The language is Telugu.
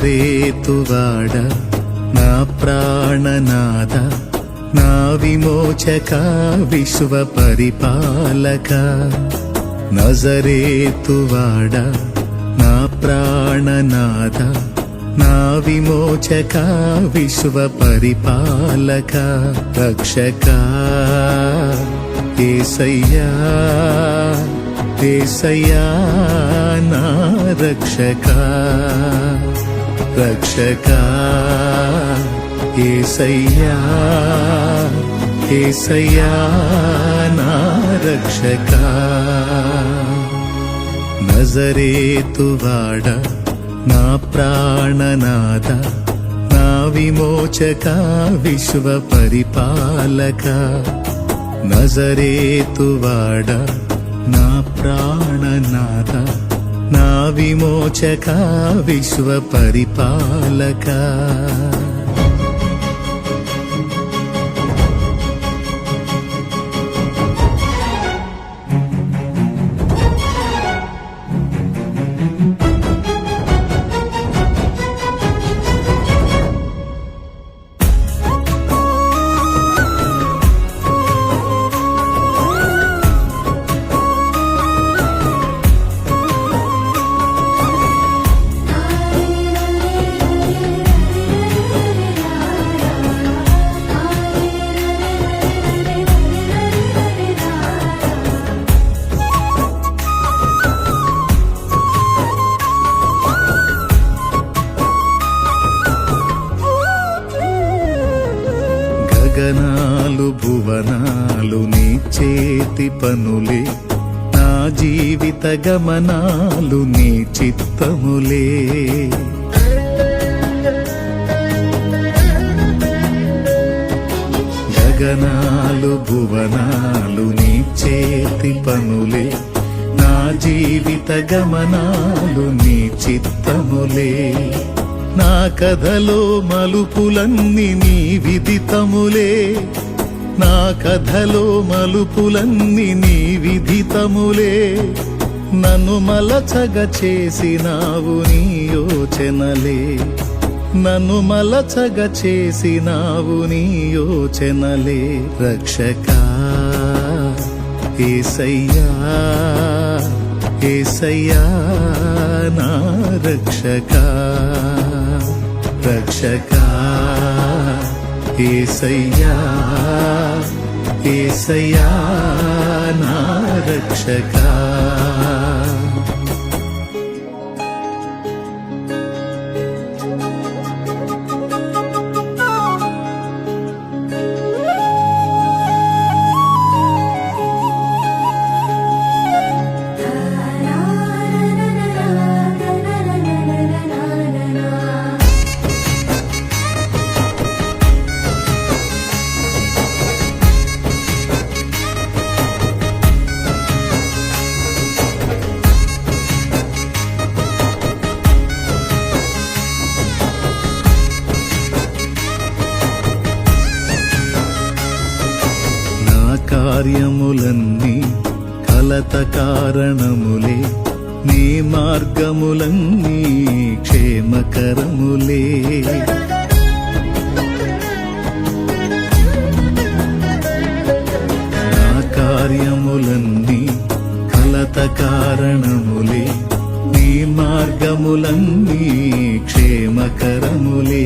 నజరేతువాడ నా ప్రాణనాథ నా విమోచక విశ్వ పరిపాలక నజరేతువాడ నా ప్రాణనాథ నా విమోచక విశ్వ పరిపాలక రక్షక యేసయ్యా యేసయ్యా నా రక్షక రక్షక యేసయ్యా యేసయ్యా నా రక్షక నజరేతువాడ నా ప్రాణనాథ నా విమోచక విశ్వ పరిపాలక నజరేతువాడ నా ప్రాణనాథ నా విమోచక విశ్వ పరిపాలక గగనాలు భువనాలు నీ చేతి పనులే నా జీవిత గమనాలు నీ చిత్తములే గగనాలు భువనాలు నీ చేతి పనులే నా జీవిత గమనాలు నీ చిత్తములే నా కథలో మలుపులన్నీ నీ విదితములే నా కథలో మలుపులన్నీ నీ విదితములే నన్ను మలచగ చేసినావు నీ యోచనలే నన్ను మలచగ చేసినావు నీ యోచనలే రక్షక యేసయ్యా యేసయ్యా నా రక్షక రక్షక యేసయ్యా యేసయ్యా నా రక్షక కార్యములన్నీ కలత కారణములే నీ మార్గములన్నీ క్షేమకరములే నా కార్యములన్నీ కలత కారణములే నీ మార్గములన్నీ క్షేమకరములే